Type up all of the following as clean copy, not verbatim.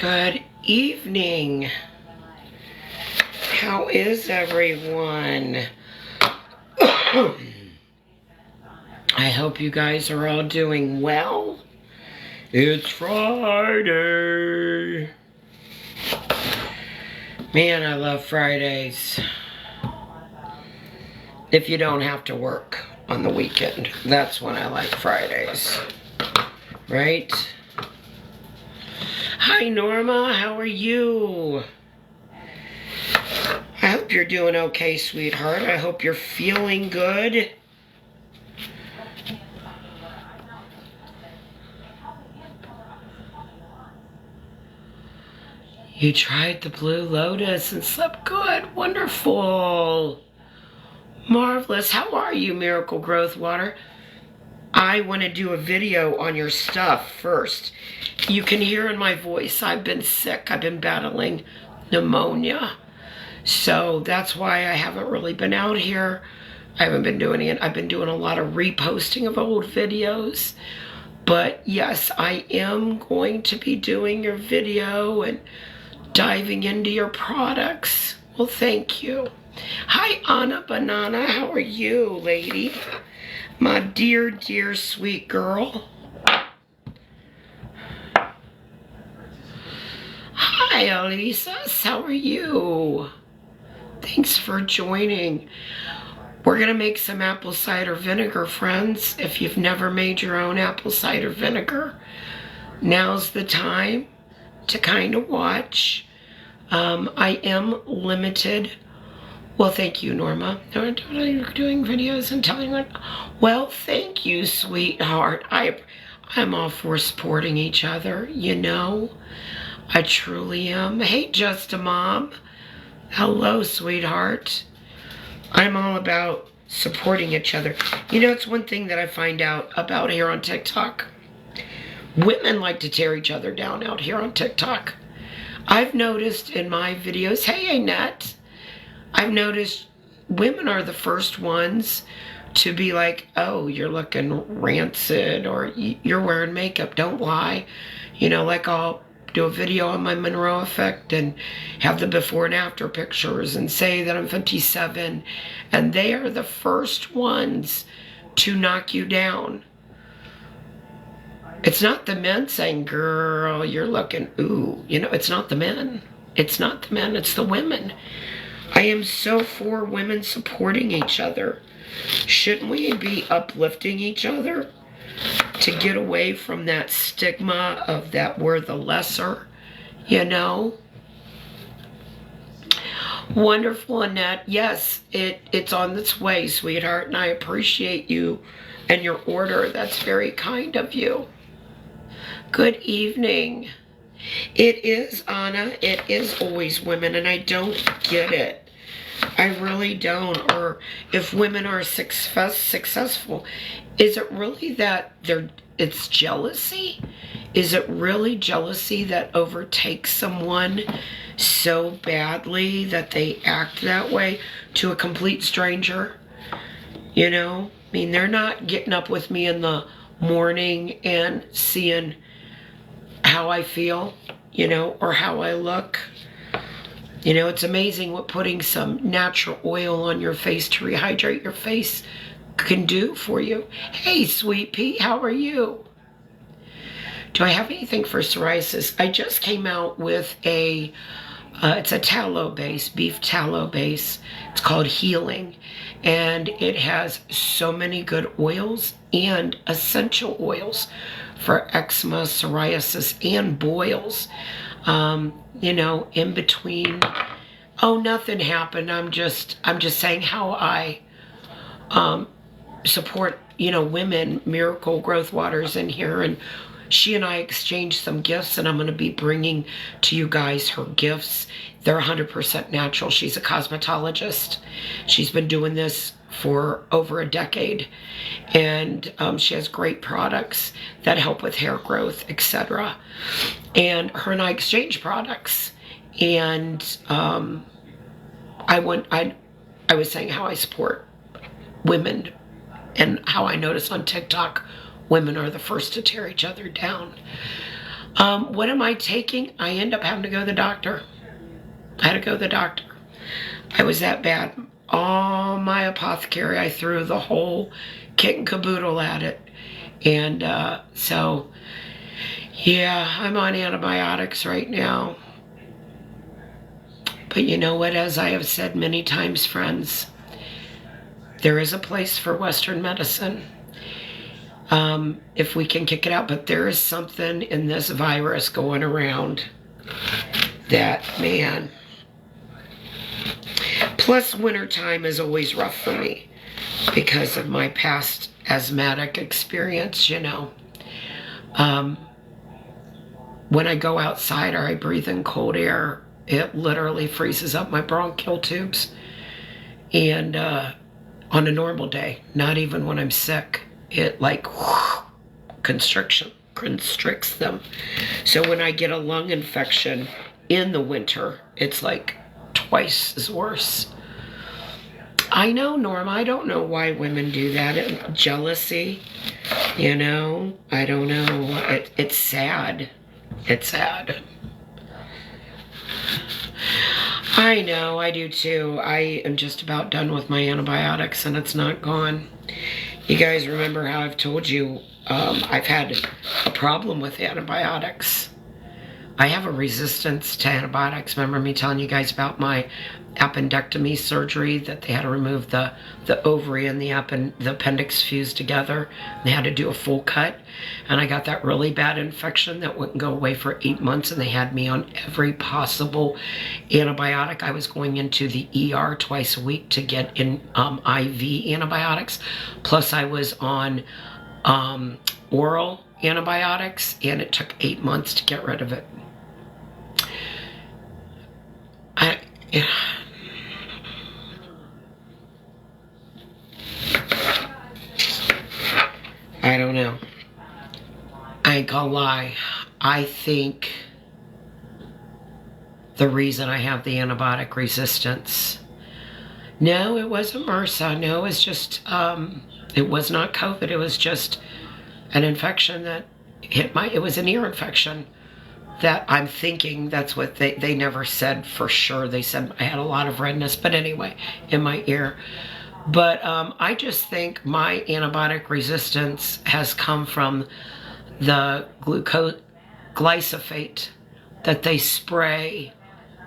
Good evening. How is everyone? I hope you guys are all doing well. It's Friday. Man, I love Fridays. If you don't have to work on the weekend, that's when I like Fridays. Right? Hi, Norma. How are you? I hope you're doing okay, sweetheart. I hope you're feeling good. You tried the Blue Lotus and slept good. Wonderful. Marvelous. How are you, Miracle Growth Water? I want to do a video on your stuff first. You can hear in my voice I've been sick. I've been battling pneumonia. So that's why I haven't really been out here. I haven't been doing it. I've been doing a lot of reposting of old videos. But yes, I am going to be doing your video and diving into your products. Well, thank you. Hi, Anna Banana. How are you, lady? My dear, dear, sweet girl. Hi, Elisa. How are you? Thanks for joining. We're going to make some apple cider vinegar, friends. If you've never made your own apple cider vinegar, now's the time to kind of watch. I am limited. Well, thank you, Norma. You're doing videos and telling what. Well, thank you, sweetheart. I'm all for supporting each other, you know. I truly am. Hey, Just a Mom. Hello, sweetheart. I'm all about supporting each other. You know, it's one thing that I find out about here on TikTok. Women like to tear each other down out here on TikTok. I've noticed in my videos, hey, Annette, I've noticed women are the first ones to be like, oh, you're looking rancid, or you're wearing makeup, don't lie. You know, like I'll do a video on my Monroe effect and have the before and after pictures and say that I'm 57, and they are the first ones to knock you down. It's not the men saying, girl, you're looking, ooh, you know, it's not the men. It's not the men, it's the women. I am so for women supporting each other. Shouldn't we be uplifting each other to get away from that stigma of that we're the lesser, you know? Wonderful, Annette. Yes, it's on its way, sweetheart, and I appreciate you and your order. That's very kind of you. Good evening. It is, Anna. It is always women, and I don't get it. I really don't. Or if women are successful, is it really that it's jealousy? Is it really jealousy that overtakes someone so badly that they act that way to a complete stranger? You know? I mean, they're not getting up with me in the morning and seeing how I feel, you know, or how I look. You know, it's amazing what putting some natural oil on your face to rehydrate your face can do for you. Hey, sweet pea, how are you? Do I have anything for psoriasis? I just came out with it's a tallow base, beef tallow base. It's called Healing. And it has so many good oils and essential oils for eczema, psoriasis, and boils. You know, in between. Oh, nothing happened. I'm just saying how I support, you know, women. Miracle Growth Waters in here, and she and I exchanged some gifts, and I'm going to be bringing to you guys her gifts. They're 100% natural. She's a cosmetologist. She's been doing this for over a decade, and she has great products that help with hair growth, etc. And her and I exchange products, and I was saying how I support women and how I notice on TikTok women are the first to tear each other down. What am I taking? I end up having to go to the doctor. I had to go to the doctor. I was that bad. All my apothecary, I threw the whole kit and caboodle at it. And so, yeah, I'm on antibiotics right now. But you know what? As I have said many times, friends, there is a place for Western medicine. If we can kick it out. But there is something in this virus going around that, man. Plus, wintertime is always rough for me because of my past asthmatic experience, you know. When I go outside or I breathe in cold air, it literally freezes up my bronchial tubes. And on a normal day, not even when I'm sick, it like constricts them. So when I get a lung infection in the winter, it's like twice as worse. I know, Norma, I don't know why women do that. Jealousy, you know, I don't know. It's sad. It's sad. I know, I do too. I am just about done with my antibiotics and it's not gone. You guys remember how I've told you I've had a problem with antibiotics. I have a resistance to antibiotics. Remember me telling you guys about my appendectomy surgery, that they had to remove the ovary and the appendix fused together. They had to do a full cut. And I got that really bad infection that wouldn't go away for 8 months. And they had me on every possible antibiotic. I was going into the ER twice a week to get in IV antibiotics. Plus I was on oral antibiotics. And it took 8 months to get rid of it. I don't know. I ain't gonna lie. I think the reason I have the antibiotic resistance, no, it wasn't MRSA. No, it's just, it was not COVID. It was just an infection that hit it was an ear infection that I'm thinking that's what they never said for sure. They said I had a lot of redness, but anyway, in my ear. But I just think my antibiotic resistance has come from the glyphosate that they spray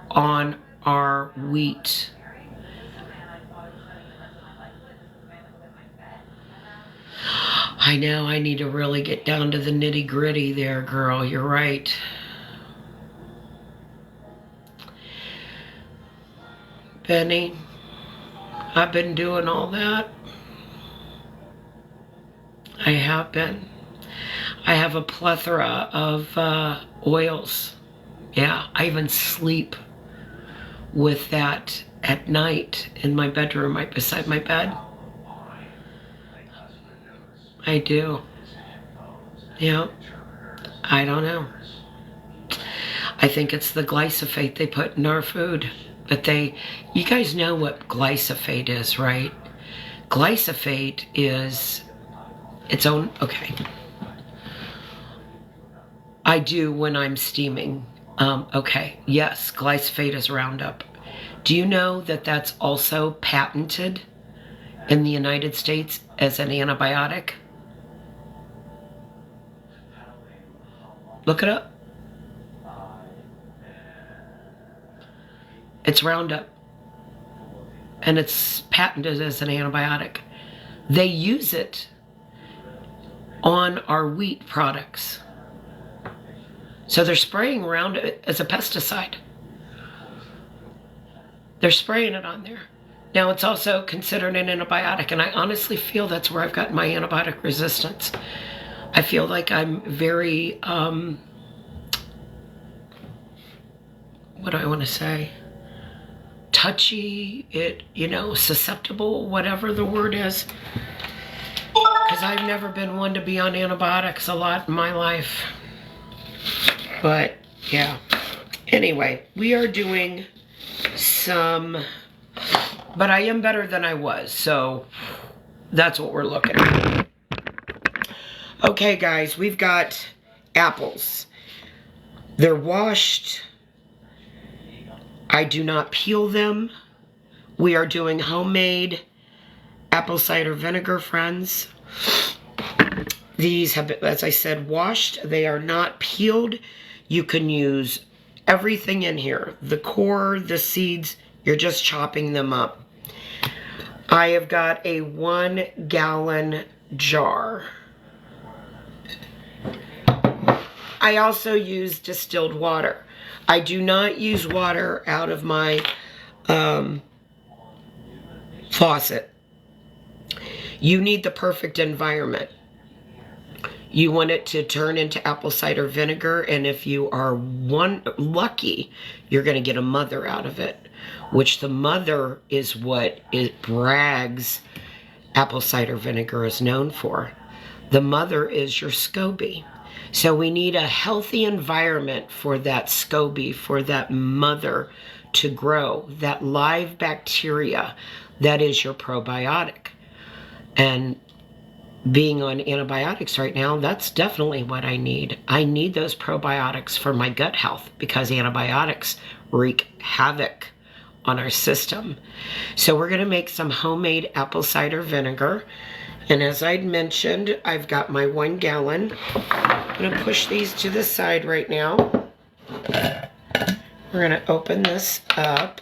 on our wheat. I know, I need to really get down to the nitty-gritty there, girl. You're right. Benny, I've been doing all that. I have been. I have a plethora of oils. Yeah, I even sleep with that at night in my bedroom right beside my bed. I do. Yeah, I don't know. I think it's the glyphosate they put in our food. But you guys know what glyphosate is, right? Glyphosate is its own, okay. I do when I'm steaming. Okay, yes, glyphosate is Roundup. Do you know that that's also patented in the United States as an antibiotic? Look it up. It's Roundup. And it's patented as an antibiotic. They use it on our wheat products. So they're spraying Roundup as a pesticide. They're spraying it on there. Now it's also considered an antibiotic, and I honestly feel that's where I've gotten my antibiotic resistance. I feel like I'm very, what do I want to say? Touchy, susceptible, whatever the word is. Because I've never been one to be on antibiotics a lot in my life. But, yeah. Anyway, we are doing some, but I am better than I was, so that's what we're looking at. Okay, guys, we've got apples. They're washed. I do not peel them. We are doing homemade apple cider vinegar, friends. These have been, as I said, washed. They are not peeled. You can use everything in here. The core, the seeds, you're just chopping them up. I have got a 1 gallon jar. I also use distilled water. I do not use water out of my faucet. You need the perfect environment. You want it to turn into apple cider vinegar, and if you are lucky, you're going to get a mother out of it, which the mother is what it brags apple cider vinegar is known for. The mother is your SCOBY. So we need a healthy environment for that SCOBY, for that mother to grow, that live bacteria that is your probiotic. And being on antibiotics right now, that's definitely what I need. I need those probiotics for my gut health because antibiotics wreak havoc on our system. So we're going to make some homemade apple cider vinegar. And as I'd mentioned, I've got my 1 gallon. I'm going to push these to the side right now. We're going to open this up.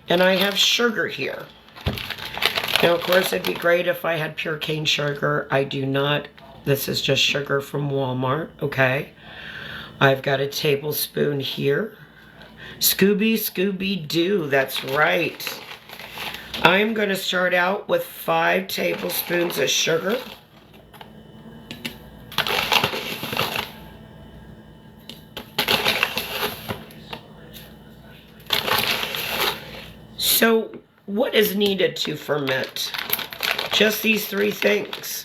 And I have sugar here. Now, of course, it'd be great if I had pure cane sugar. I do not. This is just sugar from Walmart, okay? I've got a tablespoon here. Scooby-Doo, that's right. I'm going to start out with 5 tablespoons of sugar. So, what is needed to ferment? Just these 3 things.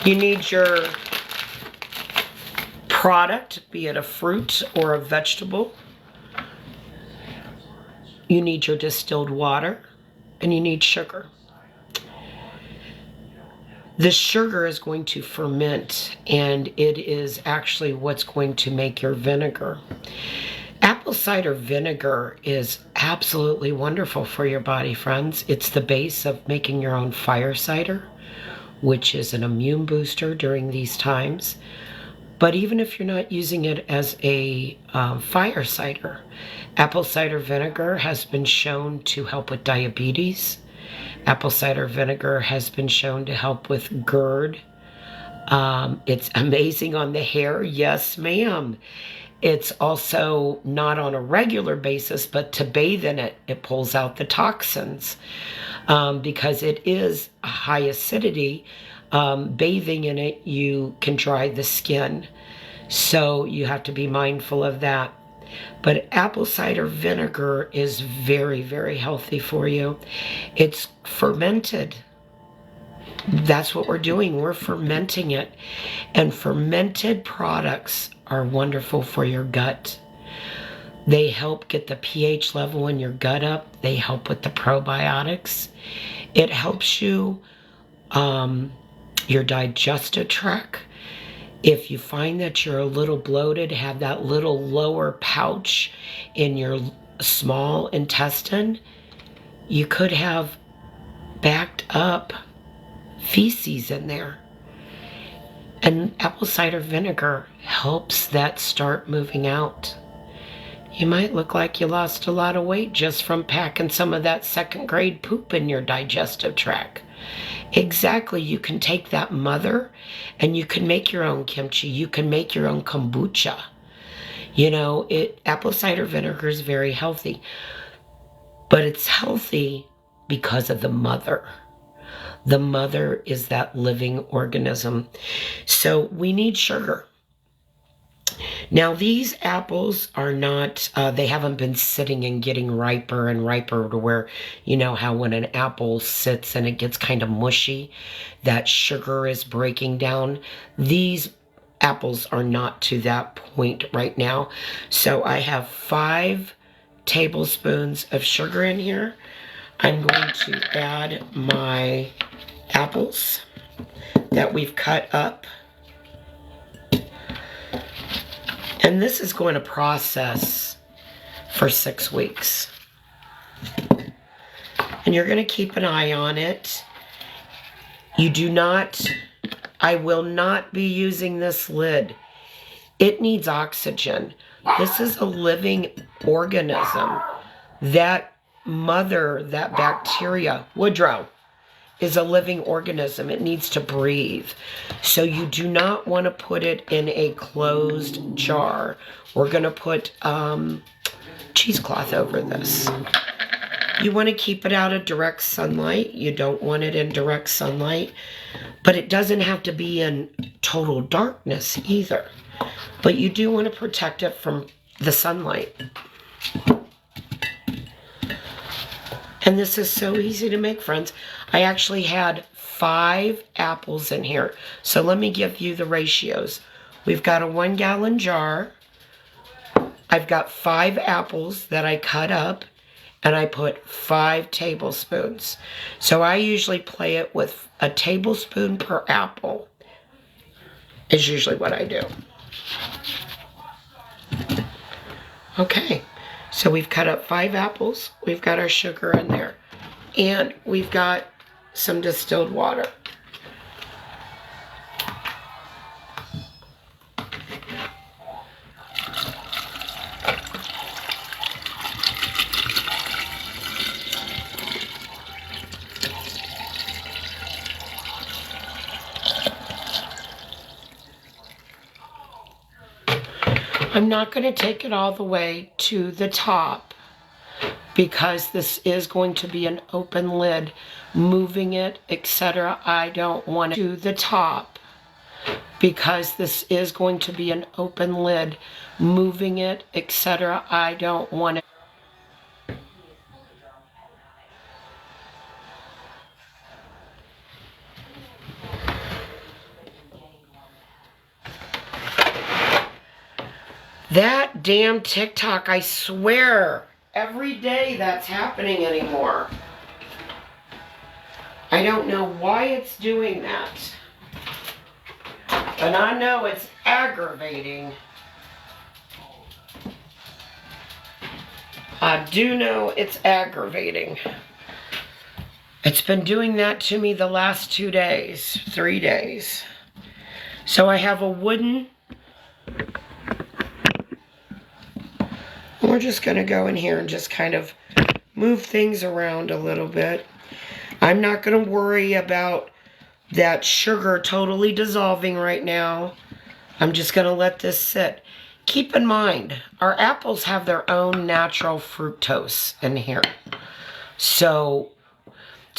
You need your product, be it a fruit or a vegetable. You need your distilled water, and you need sugar. The sugar is going to ferment, and it is actually what's going to make your vinegar. Apple cider vinegar is absolutely wonderful for your body, friends. It's the base of making your own fire cider, which is an immune booster during these times. But even if you're not using it as a fire cider, apple cider vinegar has been shown to help with diabetes. Apple cider vinegar has been shown to help with GERD. It's amazing on the hair. Yes, ma'am. It's also not on a regular basis, but to bathe in it, it pulls out the toxins because it is a high acidity. Bathing in it, you can dry the skin. So you have to be mindful of that. But apple cider vinegar is very, very healthy for you. It's fermented. That's what we're doing. We're fermenting it. And fermented products are wonderful for your gut. They help get the pH level in your gut up. They help with the probiotics. It helps you, your digestive tract. If you find that you're a little bloated, have that little lower pouch in your small intestine, you could have backed up feces in there. And apple cider vinegar helps that start moving out. You might look like you lost a lot of weight just from packing some of that 2nd grade poop in your digestive tract. Exactly, you can take that mother and you can make your own kimchi. You can make your own kombucha. You know, apple cider vinegar is very healthy. But it's healthy because of the mother. The mother is that living organism. So we need sugar. Now these apples are not, they haven't been sitting and getting riper and riper to where, you know how when an apple sits and it gets kind of mushy, that sugar is breaking down. These apples are not to that point right now. So I have 5 tablespoons of sugar in here. I'm going to add my apples that we've cut up. And this is going to process for 6 weeks. And you're going to keep an eye on it. You do not, I will not be using this lid. It needs oxygen. This is a living organism. That mother, that bacteria, Woodrow, is a living organism. It needs to breathe. So you do not want to put it in a closed jar. We're going to put cheesecloth over this. You want to keep it out of direct sunlight. You don't want it in direct sunlight. But it doesn't have to be in total darkness either. But you do want to protect it from the sunlight. And this is so easy to make, friends. I actually had 5 apples in here. So let me give you the ratios. We've got a 1 gallon jar. I've got 5 apples that I cut up. And I put 5 tablespoons. So I usually play it with a tablespoon per apple. Is usually what I do. Okay, so we've cut up 5 apples. We've got our sugar in there. And we've got some distilled water. I'm not going to take it all the way to the top because this is going to be an open lid. Moving it, etc. I don't want it to the top because this is going to be an open lid. Moving it, etc. I don't want it. That damn TikTok, I swear, every day that's happening anymore. I don't know why it's doing that. But I know it's aggravating. I do know it's aggravating. It's been doing that to me the last 2 days, 3 days. So I have a wooden... We're just going to go in here and just kind of move things around a little bit. I'm not going to worry about that sugar totally dissolving right now. I'm just going to let this sit. Keep in mind, our apples have their own natural fructose in here. So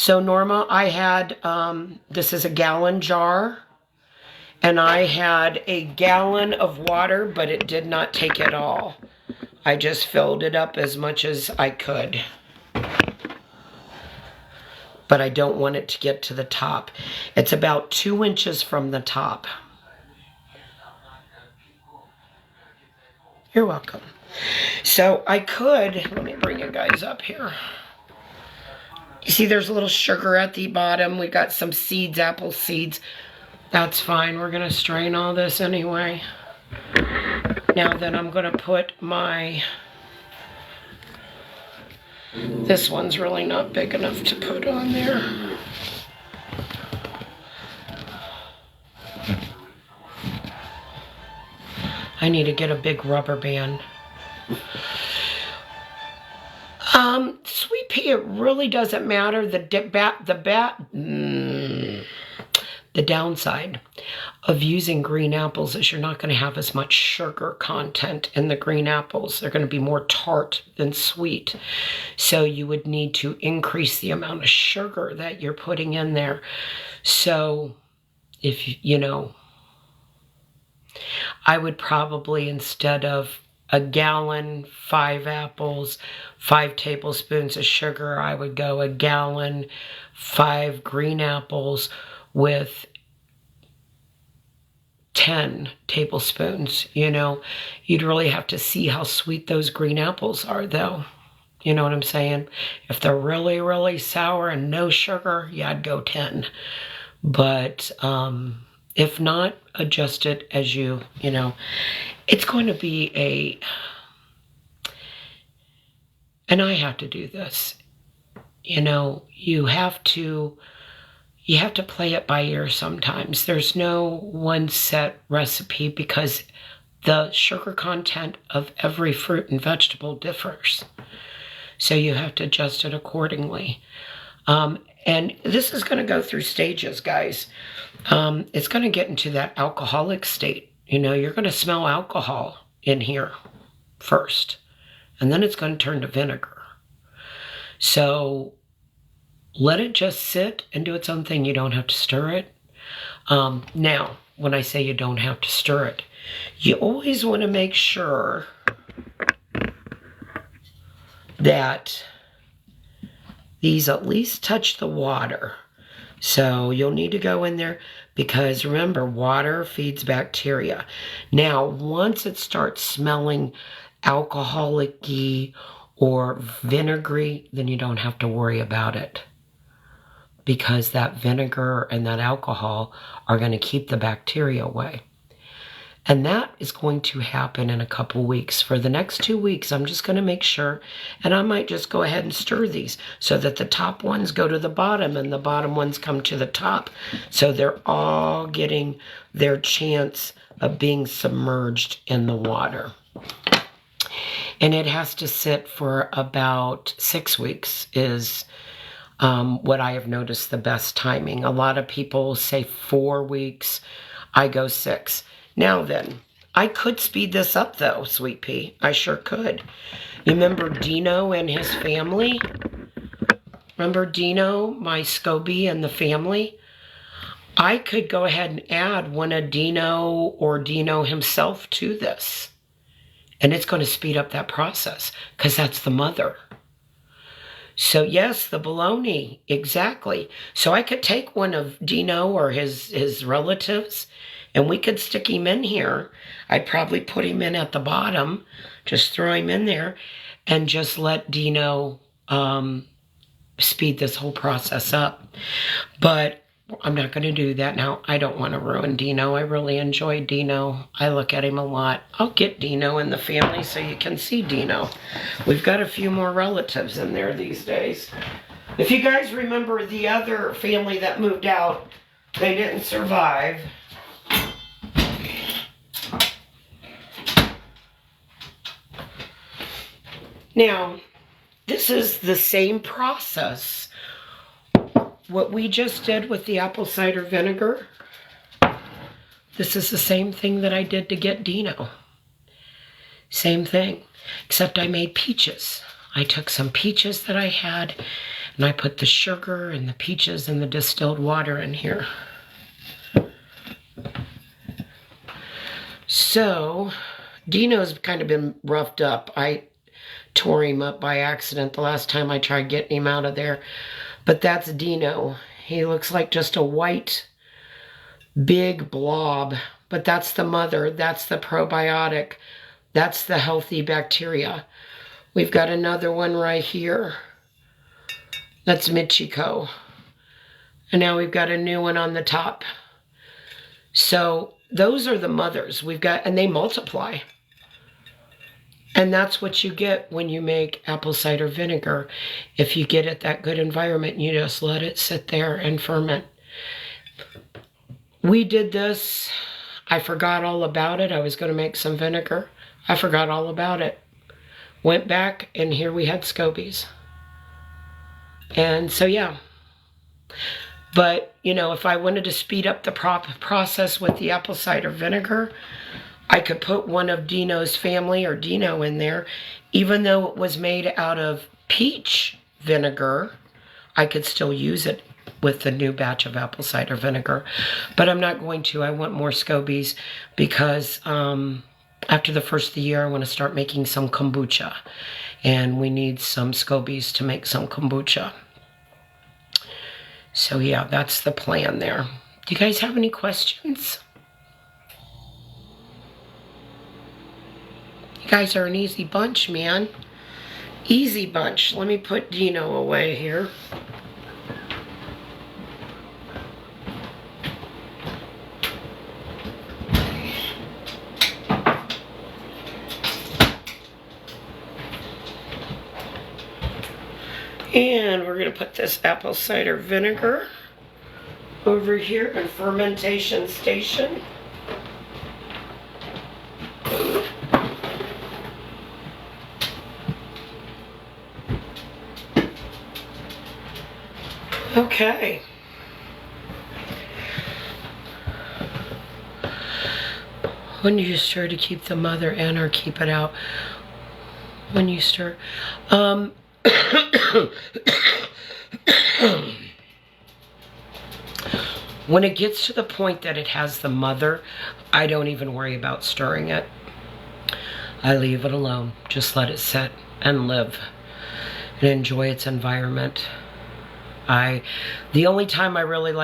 Norma, I had, this is a gallon jar. And I had a gallon of water, but it did not take it all. I just filled it up as much as I could. But I don't want it to get to the top. It's about 2 inches from the top. You're welcome. So I could, let me bring you guys up here. You see there's a little sugar at the bottom. We got some seeds, apple seeds. That's fine. We're going to strain all this anyway. Now then I'm going to put my... This one's really not big enough to put on there. I need to get a big rubber band. Sweet pea, it really doesn't matter. The downside of using green apples is you're not going to have as much sugar content in the green apples. They're going to be more tart than sweet. So you would need to increase the amount of sugar that you're putting in there. So if, you know, I would probably, instead of a gallon, 5 apples, 5 tablespoons of sugar, I would go a gallon, 5 green apples with 10 tablespoons, you know. You'd really have to see how sweet those green apples are, though. You know what I'm saying? If they're really, really sour and no sugar, yeah, I'd go 10. But If not, adjust it as you know. It's going to be and I have to do this. You have to play it by ear sometimes. There's no one set recipe because the sugar content of every fruit and vegetable differs. So you have to adjust it accordingly. And this is going to go through stages, guys. It's going to get into that alcoholic state. You're going to smell alcohol in here first, and then it's going to turn to vinegar. So let it just sit and do its own thing. You don't have to stir it. Now, when I say you don't have to stir it, you always want to make sure that these at least touch the water. So you'll need to go in there because remember, water feeds bacteria. Now, once it starts smelling alcoholic-y or vinegary, then you don't have to worry about it, because that vinegar and that alcohol are going to keep the bacteria away. And that is going to happen in a couple weeks. For the next 2 weeks, I'm just going to make sure, and I might just go ahead and stir these so that the top ones go to the bottom and the bottom ones come to the top. So they're all getting their chance of being submerged in the water. And it has to sit for about 6 weeks is what I have noticed the best timing. A lot of people say 4 weeks. I go 6. Now then, I could speed this up though, Sweet Pea. I sure could. You remember Dino and his family? Remember Dino, my SCOBY and the family? I could go ahead and add one of Dino or Dino himself to this. And it's going to speed up that process because that's the mother. So yes, the bologna, exactly. So I could take one of Dino or his relatives and we could stick him in here. I'd probably put him in at the bottom, just throw him in there and just let Dino speed this whole process up. But I'm not going to do that now. I don't want to ruin Dino. I really enjoy Dino. I look at him a lot. I'll get Dino in the family so you can see Dino. We've got a few more relatives in there these days. If you guys remember the other family that moved out, they didn't survive. Now, this is the same process. What we just did with the apple cider vinegar, this is the same thing that I did to get Dino. Same thing, except I made peaches. I took some peaches that I had, and I put the sugar and the peaches and the distilled water in here. So, Dino's kind of been roughed up. I tore him up by accident the last time I tried getting him out of there. But that's Dino. He looks like just a white, big blob. But that's the mother. That's the probiotic. That's the healthy bacteria. We've got another one right here. That's Michiko. And now we've got a new one on the top. So those are the mothers we've got, and they multiply. And that's what you get when you make apple cider vinegar. If you get it that good environment, you just let it sit there and ferment. We did this. I forgot all about it. I was going to make some vinegar. I forgot all about it. Went back, and here we had scobies. And so, yeah. But, if I wanted to speed up the process with the apple cider vinegar, I could put one of Dino's family or Dino in there. Even though it was made out of peach vinegar, I could still use it with the new batch of apple cider vinegar. But I'm not going to. I want more scobies because after the first of the year, I want to start making some kombucha. And we need some scobies to make some kombucha. So yeah, that's the plan there. Do you guys have any questions? You guys are an easy bunch, man. Easy bunch. Let me put Dino away here. And we're going to put this apple cider vinegar over here in fermentation station. Okay. When do you stir to keep the mother in or keep it out? When you stir. When it gets to the point that it has the mother, I don't even worry about stirring it. I leave it alone. Just let it sit and live and enjoy its environment. The only time I really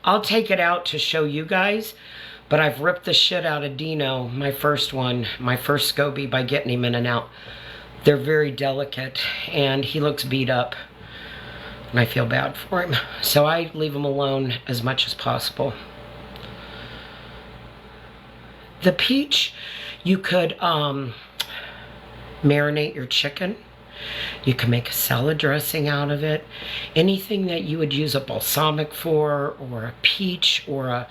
I'll take it out to show you guys, but I've ripped the shit out of Dino, my first one, my first SCOBY, by getting him in and out. They're very delicate, and he looks beat up, and I feel bad for him. So I leave him alone as much as possible. The peach, you could marinate your chicken. You can make a salad dressing out of it. Anything that you would use a balsamic for, or a peach, or a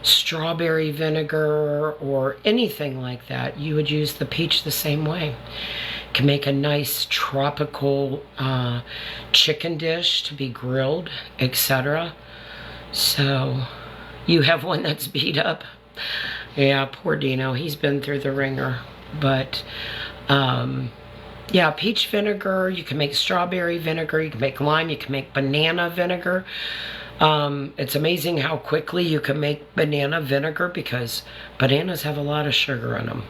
strawberry vinegar, or anything like that, you would use the peach the same way. You can make a nice tropical chicken dish to be grilled, etc. So, you have one that's beat up. Yeah, poor Dino, he's been through the ringer. But, yeah, peach vinegar, you can make strawberry vinegar, you can make lime, you can make banana vinegar. It's amazing how quickly you can make banana vinegar because bananas have a lot of sugar in them.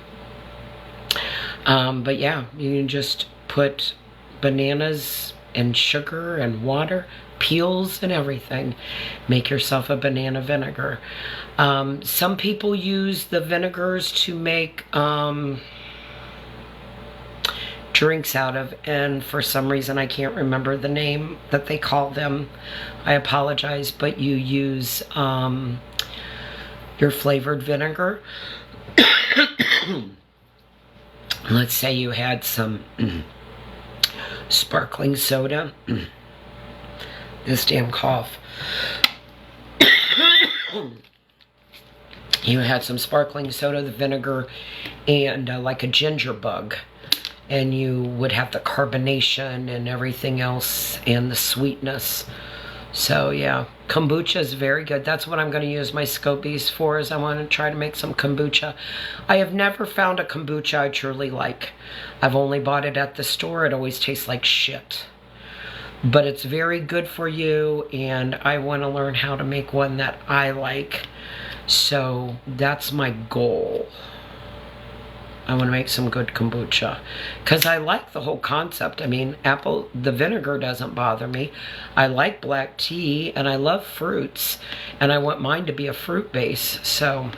But yeah, you can just put bananas and sugar and water, peels and everything. Make yourself a banana vinegar. Some people use the vinegars to make drinks out of, and for some reason I can't remember the name that they call them. I apologize, but you use your flavored vinegar. Let's say you had some sparkling soda. This damn cough. You had some sparkling soda, the vinegar, and like a ginger bug. And you would have the carbonation and everything else and the sweetness. So yeah, kombucha is very good. That's what I'm going to use my SCOBYs for, is I want to try to make some kombucha. I have never found a kombucha I truly like. I've only bought it at the store. It always tastes like shit. But it's very good for you, and I want to learn how to make one that I like. So that's my goal. I want to make some good kombucha because I like the whole concept. I mean, the vinegar doesn't bother me. I like black tea and I love fruits, and I want mine to be a fruit base. So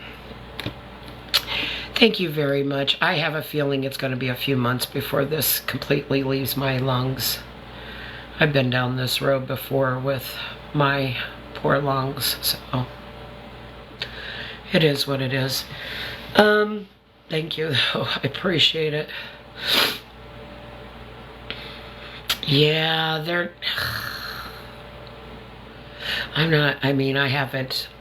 thank you very much. I have a feeling it's going to be a few months before this completely leaves my lungs. I've been down this road before with my poor lungs, so it is what it is. Thank you, though. I appreciate it. Yeah,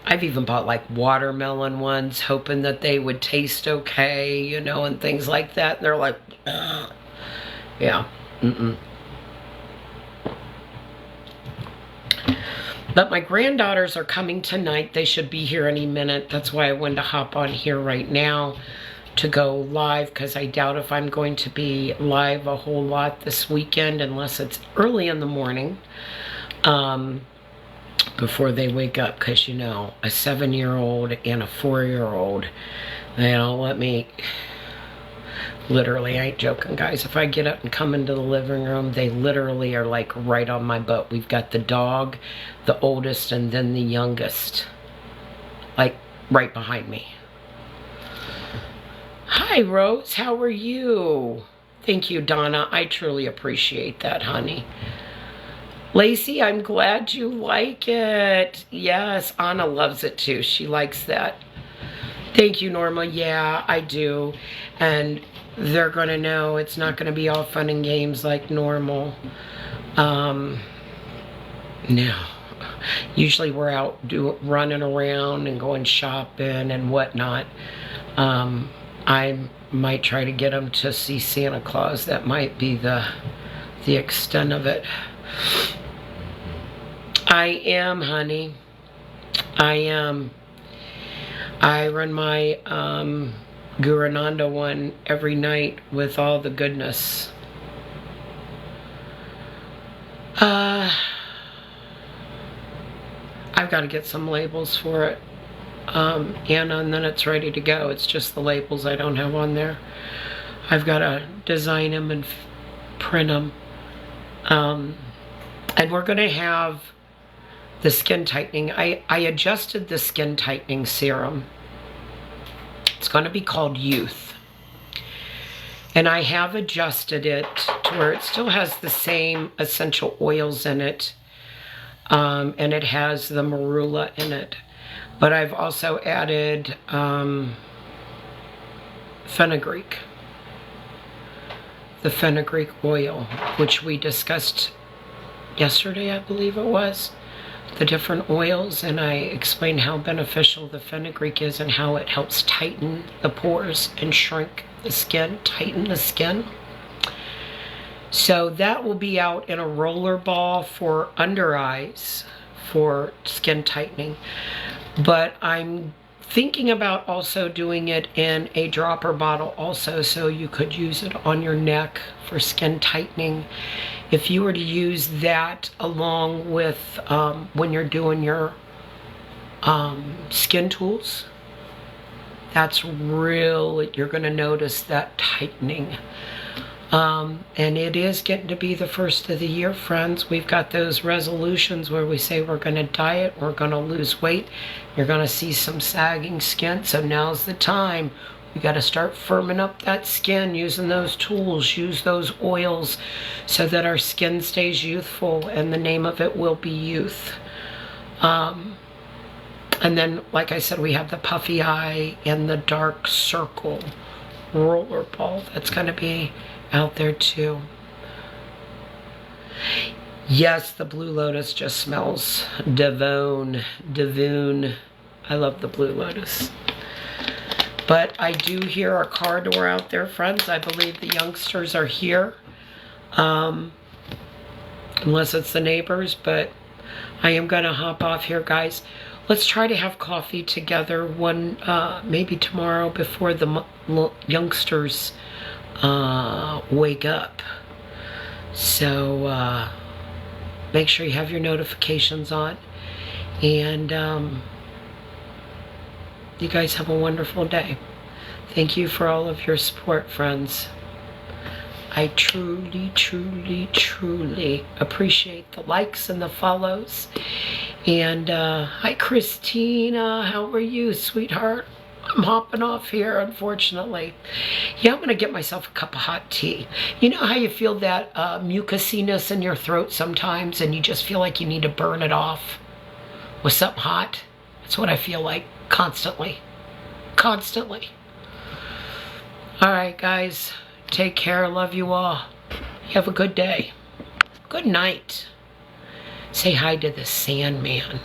I've even bought like watermelon ones, hoping that they would taste okay, you know, and things like that. And they're like, ugh. Yeah, But my granddaughters are coming tonight. They should be here any minute. That's why I wanted to hop on here right now to go live, because I doubt if I'm going to be live a whole lot this weekend unless it's early in the morning before they wake up, because you know, a 7-year-old and a 4-year-old, they don't let me. Literally, I ain't joking, guys. If I get up and come into the living room, they literally are like right on my butt. We've got the dog, the oldest, and then the youngest, like right behind me. Hi, Rose. How are you? Thank you, Donna. I truly appreciate that, honey. Lacey, I'm glad you like it. Yes, Anna loves it too. She likes that. Thank you, Norma. Yeah, I do. And they're going to know it's not going to be all fun and games like normal. No. Usually we're out running around and going shopping and whatnot. I might try to get them to see Santa Claus. That might be the extent of it. I am, honey. I am. I run my Gurananda one every night with all the goodness. I've got to get some labels for it, Anna, and then it's ready to go. It's just the labels I don't have on there. I've got to design them and print them. And we're going to have the skin tightening. I adjusted the skin tightening serum. It's going to be called Youth. And I have adjusted it to where it still has the same essential oils in it. And it has the marula in it. But I've also added fenugreek. The fenugreek oil, which we discussed yesterday, I believe it was. The different oils, and I explained how beneficial the fenugreek is and how it helps tighten the pores and shrink the skin, tighten the skin. So that will be out in a roller ball for under eyes for skin tightening. But I'm thinking about also doing it in a dropper bottle also, so you could use it on your neck for skin tightening. If you were to use that along with when you're doing your skin tools, that's real, you're going to notice that tightening. And it is getting to be the first of the year, friends. We've got those resolutions where we say we're going to diet, we're going to lose weight, you're going to see some sagging skin. So now's the time. We got to start firming up that skin, using those tools, use those oils so that our skin stays youthful, and the name of it will be Youth. And then, like I said, we have the puffy eye and the dark circle roller ball that's going to be out there too. Yes, the Blue Lotus just smells divine. I love the Blue Lotus. But I do hear a car door out there, friends. I believe the youngsters are here. Unless it's the neighbors, but I am going to hop off here, guys. Let's try to have coffee together maybe tomorrow before the youngsters wake up. So make sure you have your notifications on. And you guys have a wonderful day. Thank you for all of your support, friends. I truly, truly, truly appreciate the likes and the follows. And hi, Christina. How are you, sweetheart? I'm hopping off here, unfortunately. Yeah, I'm going to get myself a cup of hot tea. You know how you feel that mucusiness in your throat sometimes, and you just feel like you need to burn it off with something hot? That's what I feel like constantly. Constantly. All right, guys. Take care. Love you all. Have a good day. Good night. Say hi to the Sandman.